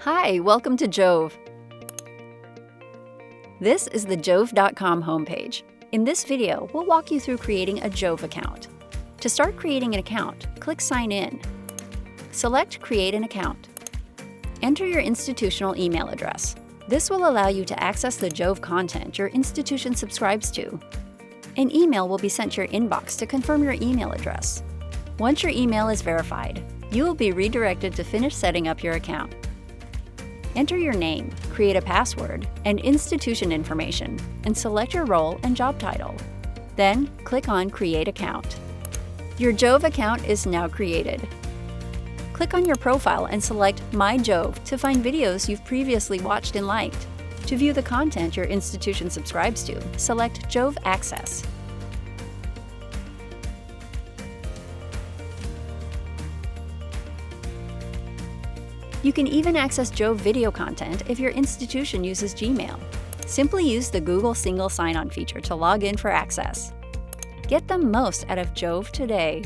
Hi, welcome to JoVE. This is the JoVE.com homepage. In this video, we'll walk you through creating a JoVE account. To start creating an account, click Sign In. Select Create an Account. Enter your institutional email address. This will allow you to access the JoVE content your institution subscribes to. An email will be sent to your inbox to confirm your email address. Once your email is verified, you will be redirected to finish setting up your account. Enter your name, create a password, and institution information, and select your role and job title. Then, click on Create Account. Your JoVE account is now created. Click on your profile and select My JoVE to find videos you've previously watched and liked. To view the content your institution subscribes to, select JoVE Access. You can even access JoVE video content if your institution uses Gmail. Simply use the Google Single Sign-On feature to log in for access. Get the most out of JoVE today.